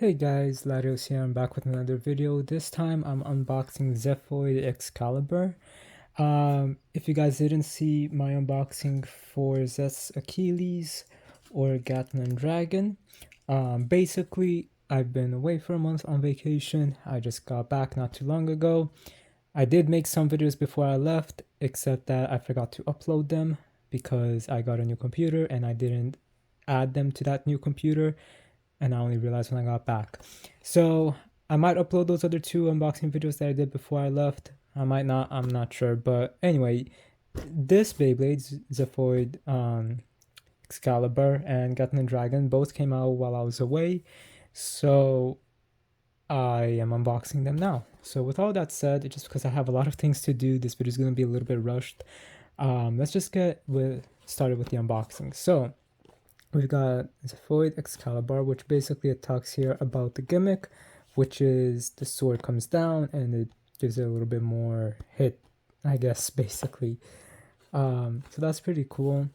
Hey guys, Latios here. I'm back with another video. This time I'm unboxing Xiphod Xcalibur. If you guys didn't see my unboxing for Zeth's Achilles or Gatman Dragon, basically I've been away for a month on vacation. I just got back not too long ago. I did make some videos before I left, except that I forgot to upload them because I got a new computer and I didn't add them to that new computer, and I only realized when I got back. So I might upload those other two unboxing videos that I did before I left. I might not, I'm not sure. But anyway, this Beyblade, Xiphod Xcalibur and Gatman Dragon both came out while I was away. So I am unboxing them now. So with all that said, just because I have a lot of things to do, this video is going to be a little bit rushed. Let's just get started with the unboxing. So we've got Xiphod Xcalibur, which basically it talks here about the gimmick, which is the sword comes down and it gives it a little bit more hit, I guess, basically. So that's pretty cool.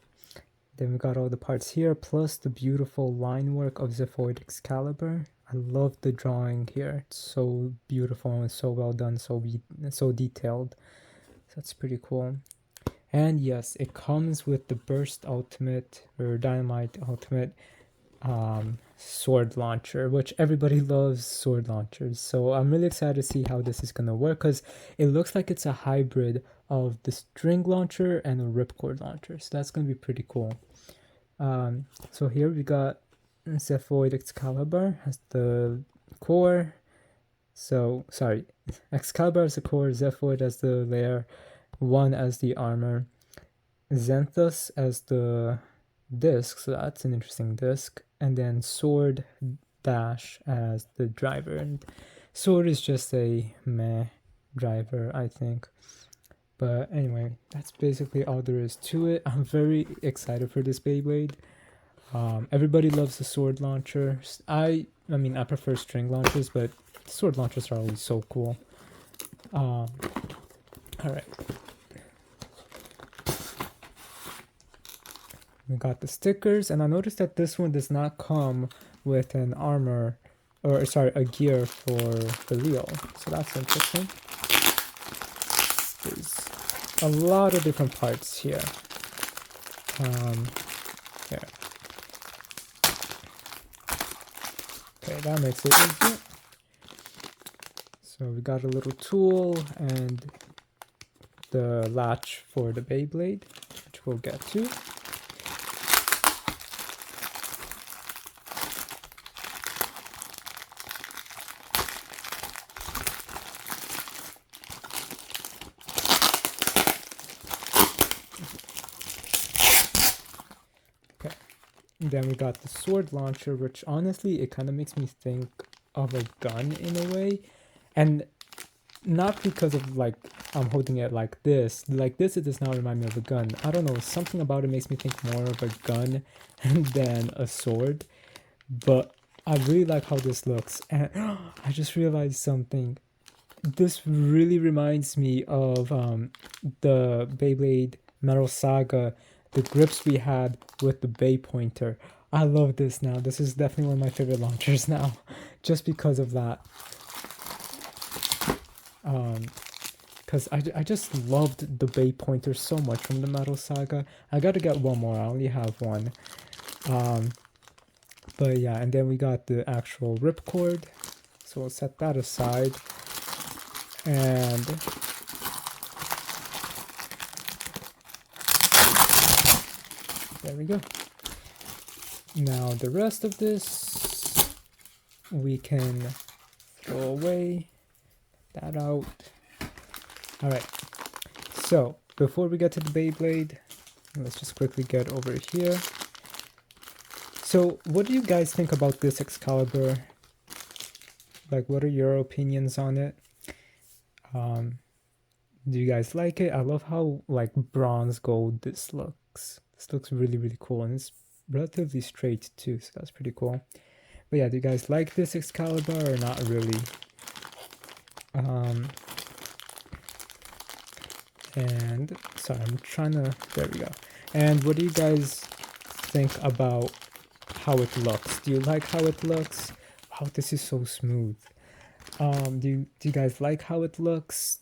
Then we got all the parts here, plus the beautiful line work of Xiphod Xcalibur. I love the drawing here. It's so beautiful and so well done, so detailed. So that's pretty cool. And yes, it comes with the Burst Ultimate or Dynamite Ultimate sword launcher, which everybody loves sword launchers. So I'm really excited to see how this is going to work, because it looks like it's a hybrid of the string launcher and a ripcord launcher. So that's going to be pretty cool. So here we got Xiphod Xcalibur has the core. So, sorry, Excalibur as the core, Xiphod as the layer, 1 as the armor, Xanthus as the disc, so that's an interesting disc, and then Sword Dash as the driver. And Sword is just a meh driver, I think. But anyway, that's basically all there is to it. I'm very excited for this Beyblade. Everybody loves the sword launcher. I mean, I prefer string launchers, but sword launchers are always so cool. Alright. We got the stickers, and I noticed that this one does not come with an armor, or sorry, a gear for the Leo. So that's interesting. There's a lot of different parts here. Here. Okay, that makes it easier. So we got a little tool and the latch for the Beyblade, which we'll get to. Okay, and then we got the sword launcher, which honestly, it kind of makes me think of a gun in a way. And not because of like I'm holding it like this. Like this, it does not remind me of a gun. I don't know, something about it makes me think more of a gun than a sword. But I really like how this looks. And I just realized something. This really reminds me of the Beyblade Metal Saga, the grips we had with the Bay Pointer. I love this now. This is definitely one of my favorite launchers now, just because of that. Because I just loved the Bay Pointer so much from the Metal Saga. I gotta get one more. I only have one. But yeah, and then we got the actual ripcord. So we'll set that aside. And there we go. Now the rest of this we can throw away. That out. Alright, so before we get to the Beyblade, let's just quickly get over here. So what do you guys think about this Excalibur? Like, what are your opinions on it? Do you guys like it? I love how like bronze gold this looks. This looks really, really cool, and it's relatively straight too, so that's pretty cool. But yeah, do you guys like this Excalibur or not really? And sorry, I'm trying to, there we go. And what do you guys think about how it looks? Do you like how it looks? wow, this is so smooth. Do you guys like how it looks?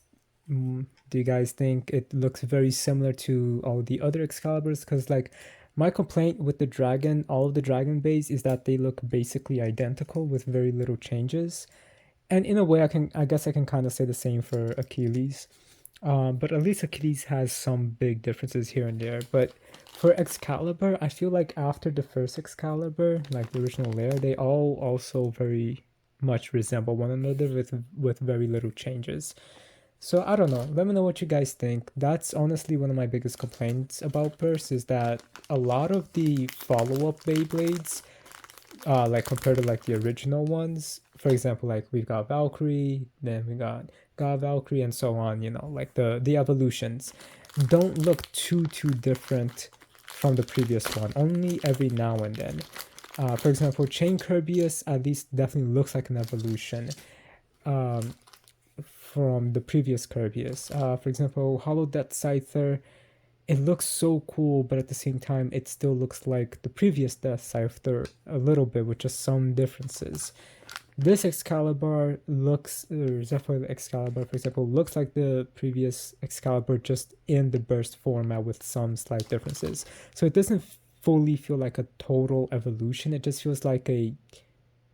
Do you guys think it looks very similar to all the other Excaliburs? Because like my complaint with the dragon, all of the dragon bays, is that they look basically identical with very little changes. And in a way, I guess I can kind of say the same for Achilles. But at least Achilles has some big differences here and there. But for Excalibur, I feel like after the first Excalibur, like the original layer, they all also very much resemble one another with very little changes. So I don't know. Let me know what you guys think. That's honestly one of my biggest complaints about Burst is that a lot of the follow-up Beyblades, like compared to like the original ones, for example, like we've got Valkyrie, then we got God Valkyrie, and so on. You know, like the evolutions don't look too different from the previous one. Only every now and then. For example, Chain Kirbyus at least definitely looks like an evolution. From the previous Kirbyus. For example, Hollow Death Scyther, it looks so cool, but at the same time, it still looks like the previous Death Scyther a little bit, with just some differences. This Excalibur looks, or Xiphod Excalibur, for example, looks like the previous Excalibur, just in the burst format with some slight differences. So it doesn't fully feel like a total evolution. It just feels like a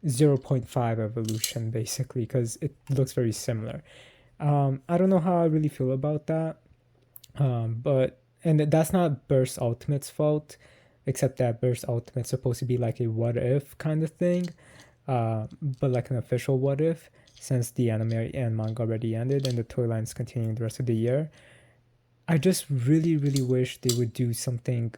0.5 evolution, basically, because it looks very similar. I don't know how I really feel about that. But and that's not Burst Ultimate's fault, except that Burst Ultimate's supposed to be like a what if kind of thing, but like an official what if, since the anime and manga already ended and the toy line's continuing the rest of the year. I just really wish they would do something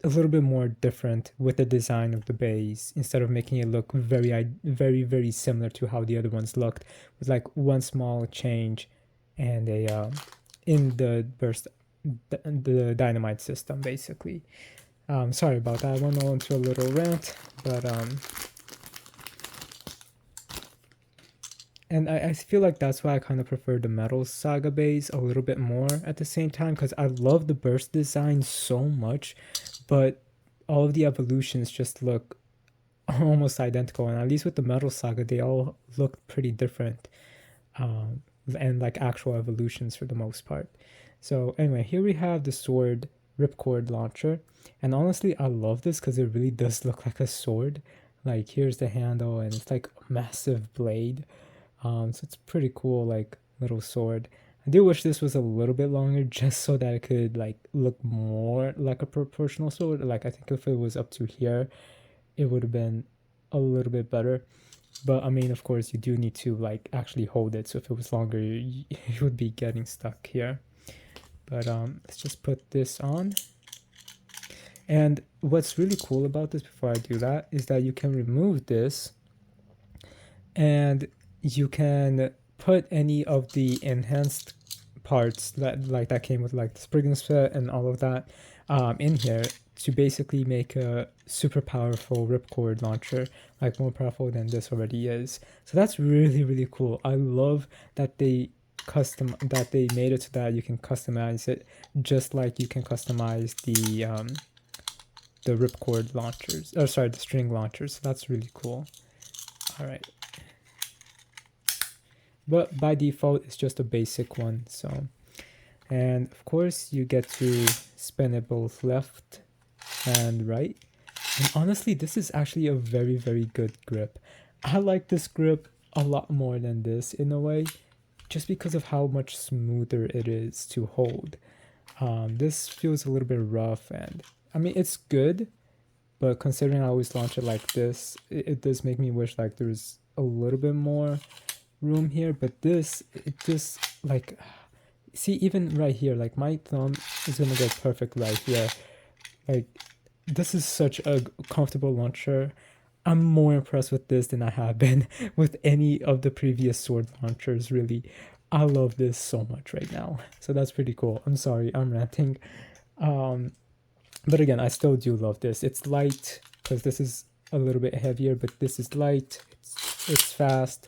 a little bit more different with the design of the base, instead of making it look very similar to how the other ones looked, with like one small change and a in the burst, the dynamite system, basically. Sorry about that, I went on to a little rant, but and I feel like that's why I kind of prefer the Metal Saga base a little bit more at the same time, because I love the burst design so much, but all of the evolutions just look almost identical, and at least with the Metal Saga, they all look pretty different, and like actual evolutions for the most part. So anyway, here we have the sword ripcord launcher, and honestly, I love this because it really does look like a sword. Like here's the handle, and it's like a massive blade. So it's pretty cool, like little sword. I do wish this was a little bit longer, just so that it could like look more like a proportional sword. Like I think if it was up to here, it would have been a little bit better. But I mean, of course, you do need to like actually hold it. So if it was longer, you would be getting stuck here. But let's just put this on. And what's really cool about this, before I do that, is that you can remove this and you can put any of the enhanced parts that came with like the Spriggan set and all of that in here, to basically make a super powerful ripcord launcher, like more powerful than this already is. So that's really cool. I love that they made it so that you can customize it, just like you can customize the ripcord launchers, or sorry, the string launchers. So that's really cool. All right. But by default, it's just a basic one. So, and of course, you get to spin it both left and right. And honestly, this is actually a very good grip. I like this grip a lot more than this in a way, just because of how much smoother it is to hold. This feels a little bit rough, and I mean, it's good, but considering I always launch it like this, it does make me wish like there's a little bit more room here. But this, it just like, see, even right here, like my thumb is gonna go perfect right here. Like, this is such a comfortable launcher. I'm more impressed with this than I have been with any of the previous sword launchers, really. I love this so much right now. So that's pretty cool. I'm sorry, I'm ranting. But again, I still do love this. It's light, because this is a little bit heavier, but this is light. It's fast.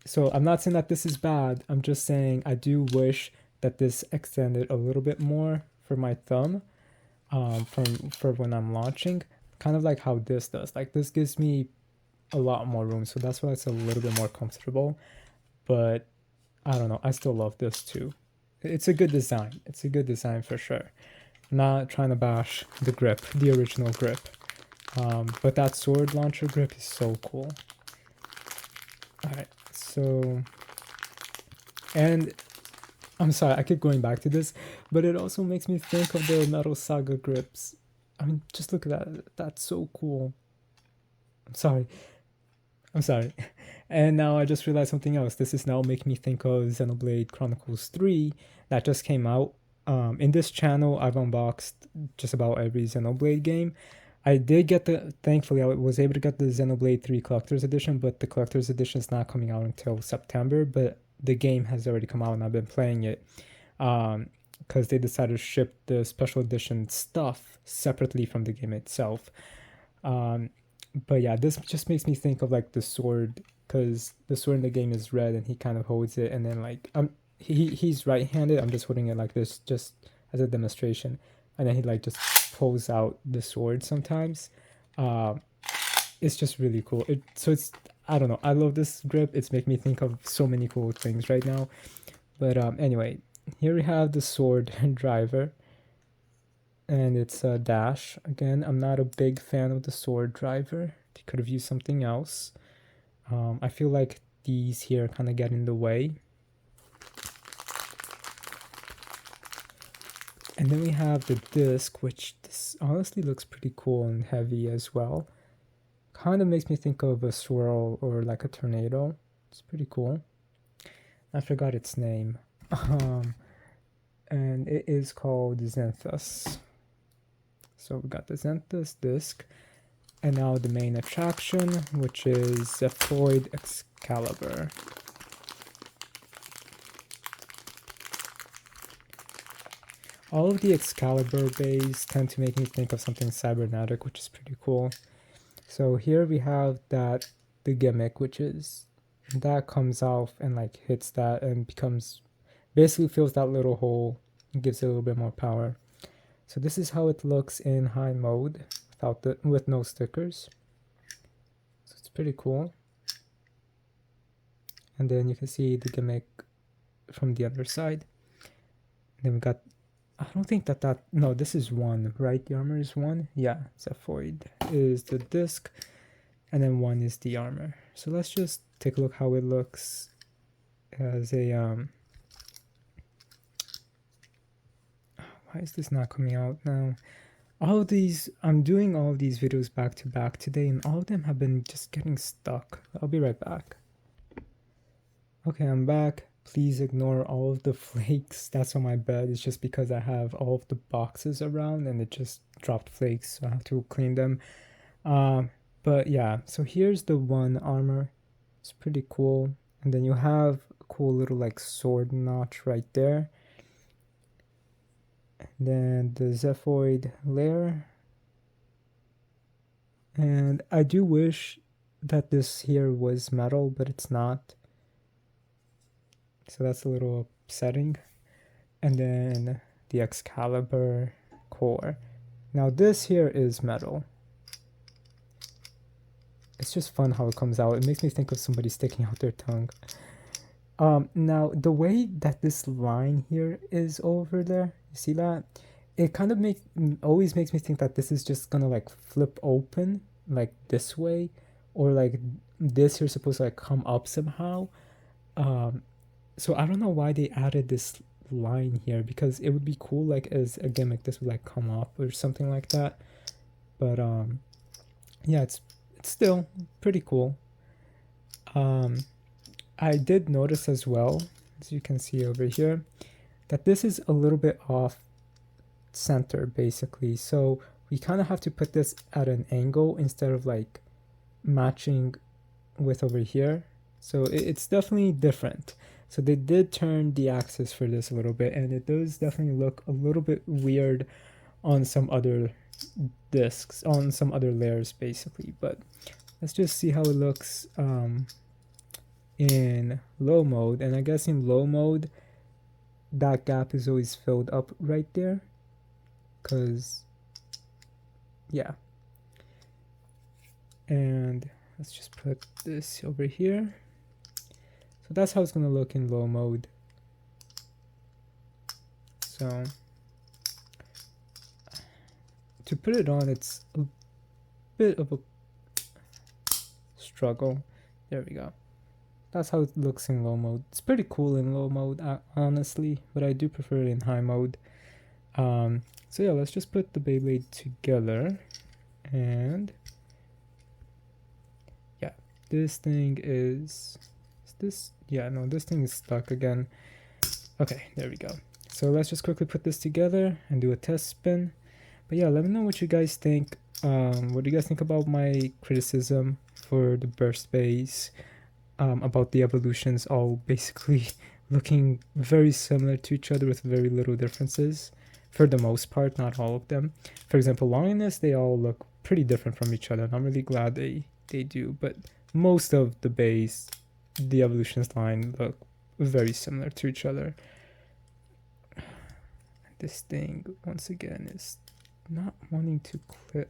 So I'm not saying that this is bad. I'm just saying I do wish that this extended a little bit more for my thumb, for when I'm launching, kind of like how this does. Like this gives me a lot more room, so that's why it's a little bit more comfortable. But I don't know, I still love this too. It's a good design. It's a good design for sure. Not trying to bash the grip, the original grip. But that sword launcher grip is so cool. Alright, so... And I'm sorry, I keep going back to this, but it also makes me think of the Metal Saga grips. I mean, just look at that. That's so cool. I'm sorry. And now I just realized something else. This is now making me think of Xenoblade Chronicles 3 that just came out. In this channel, I've unboxed just about every Xenoblade game. I did get thankfully, I was able to get the Xenoblade 3 Collector's Edition, but the Collector's Edition is not coming out until September, but the game has already come out and I've been playing it. Because they decided to ship the special edition stuff separately from the game itself. But yeah, this just makes me think of like the sword, because the sword in the game is red and he kind of holds it, and then like he's right-handed. I'm just holding it like this just as a demonstration, and then he like just pulls out the sword sometimes. It's just really cool. I don't know, I love this grip. It's making me think of so many cool things right now. But anyway, here we have the sword driver, and it's a dash. Again, I'm not a big fan of the sword driver. They could have used something else. I feel like these here kind of get in the way. And then we have the disc, which this honestly looks pretty cool and heavy as well. Kind of makes me think of a swirl or like a tornado. It's pretty cool. I forgot its name. And it is called Xanthus. So we got the Xanthus disc, and now the main attraction, which is Xiphod Xcalibur. All of the Excalibur bays tend to make me think of something cybernetic, which is pretty cool. So here we have the gimmick, which is that comes off and like hits that and basically fills that little hole and gives it a little bit more power. So this is how it looks in high mode with no stickers. So it's pretty cool. And then you can see the gimmick from the other side. And then we got, I don't think no, this is one, right? The armor is one? Yeah, Xiphod is the disc, and then one is the armor. So let's just take a look how it looks as a, why is this not coming out now? All of these, I'm doing all of these videos back to back today, and all of them have been just getting stuck. I'll be right back. Okay, I'm back. Please ignore all of the flakes that's on my bed. It's just because I have all of the boxes around and it just dropped flakes, so I have to clean them. But yeah, so here's the one armor. It's pretty cool. And then you have a cool little like sword notch right there. And then the Xiphod layer. And I do wish that this here was metal, but it's not. So that's a little upsetting. And then the Excalibur core. Now this here is metal. It's just fun how it comes out. It makes me think of somebody sticking out their tongue. Now the way that this line here is over there, you see that? It kind of always makes me think that this is just gonna like flip open like this way, or like this here is supposed to like come up somehow. So I don't know why they added this line here, because it would be cool like as a gimmick this would like come up or something like that. But yeah, it's still pretty cool. I did notice as well, as you can see over here, that this is a little bit off center basically. So we kind of have to put this at an angle instead of like matching with over here. So it's definitely different. So they did turn the axis for this a little bit, and it does definitely look a little bit weird on some other discs, on some other layers basically. But let's just see how it looks in low mode. And I guess in low mode that gap is always filled up right there, because yeah. And let's just put this over here. So that's how it's gonna look in low mode. So to put it on, it's a bit of a struggle. There we go. That's how it looks in low mode. It's pretty cool in low mode, honestly, but I do prefer it in high mode. So yeah, let's just put the Beyblade together, and yeah, this thing is this, yeah, no, this thing is stuck again. Okay, there we go. So let's just quickly put this together and do a test spin. But yeah, let me know what you guys think. What do you guys think about my criticism for the burst bays? About the evolutions all basically looking very similar to each other with very little differences for the most part, not all of them. For example, longiness, they all look pretty different from each other, and I'm really glad they do, but most of the bays, the evolutions line, look very similar to each other. This thing, once again, is not wanting to clip.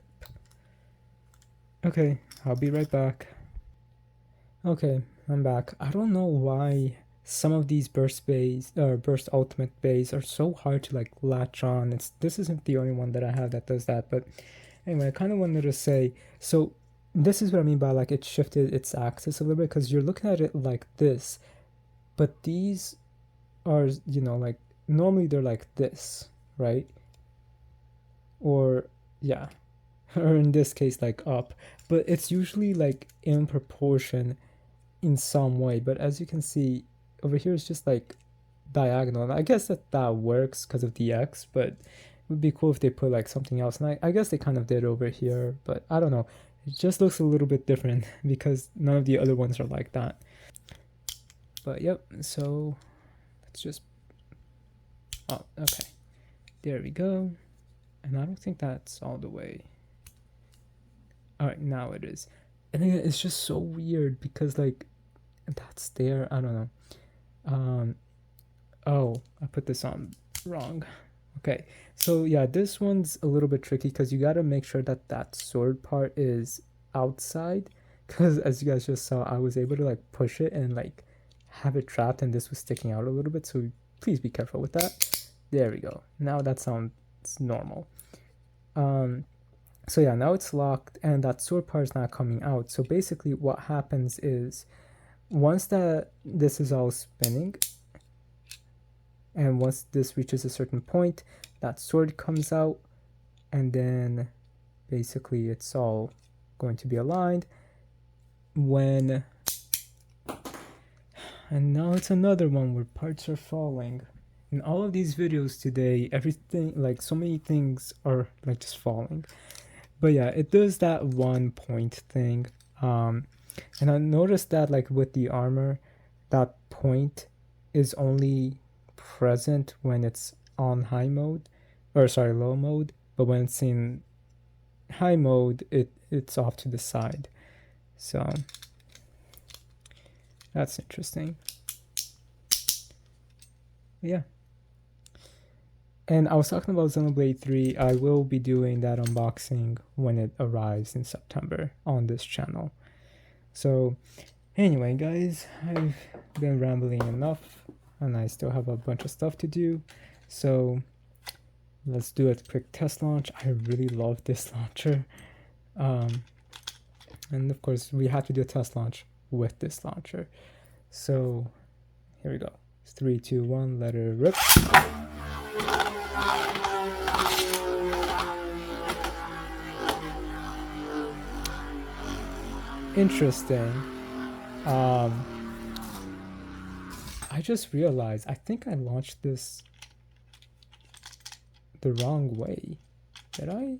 Okay, I'll be right back. Okay, I'm back. I don't know why some of these burst bays or burst ultimate bays are so hard to like latch on. This isn't the only one that I have that does that, but anyway, I kind of wanted to say, so this is what I mean by like it shifted its axis a little bit, because you're looking at it like this, but these are, you know, like normally they're like this, right? Or yeah, or in this case like up, but it's usually like in proportion in some way. But as you can see over here, it's just like diagonal. I guess that works because of the X, but it would be cool if they put like something else, and I guess they kind of did over here, but I don't know, it just looks a little bit different because none of the other ones are like that. But yep, so let's just, oh, okay, there we go. And I don't think that's all the way. All right, now it is. And it's just so weird because like that's there, I don't know. Oh, I put this on wrong. Okay, so yeah, this one's a little bit tricky because you got to make sure that that sword part is outside, because as you guys just saw, I was able to like push it and like have it trapped, and this was sticking out a little bit, so please be careful with that. There we go. Now that sounds normal. So yeah, now it's locked and that sword part is not coming out. So basically what happens is, once this is all spinning, and once this reaches a certain point, that sword comes out, and then basically it's all going to be aligned. And now it's another one where parts are falling. In all of these videos today, everything, like so many things are like just falling. But yeah, it does that 1 point thing. And I noticed that like with the armor, that point is only present when it's on high mode, or sorry, low mode, but when it's in high mode, it's off to the side. So that's interesting. Yeah. And I was talking about Xenoblade 3. I will be doing that unboxing when it arrives in September on this channel. So anyway, guys, I've been rambling enough, and I still have a bunch of stuff to do. So let's do a quick test launch. I really love this launcher. And of course, we have to do a test launch with this launcher. So here we go. 3, 2, 1, let it rip. Interesting. I just realized I think I launched this the wrong way. Did I?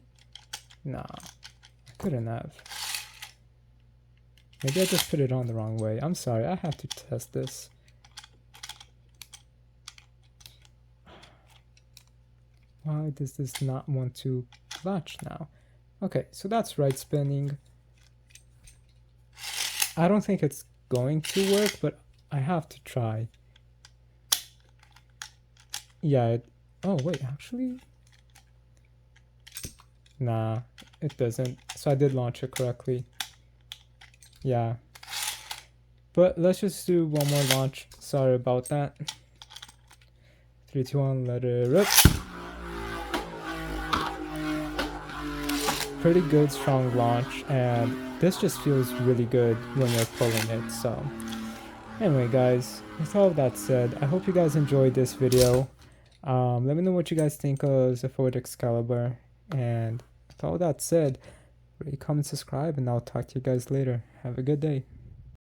Nah, I couldn't have. Maybe I just put it on the wrong way. I'm sorry, I have to test this. Why does this not want to latch now? Okay, so that's right spinning. I don't think it's going to work, but I have to try. Yeah, oh wait, actually? Nah, it doesn't. So I did launch it correctly. yeah. But let's just do one more launch. Sorry about that. 3, 2, 1, let it rip. Pretty good, strong launch, and this just feels really good when you're pulling it. So anyway guys, with all of that said, I hope you guys enjoyed this video. Let me know what you guys think of Xiphod Xcalibur, and with all that said, rate, comment, subscribe, and I'll talk to you guys later. Have a good day.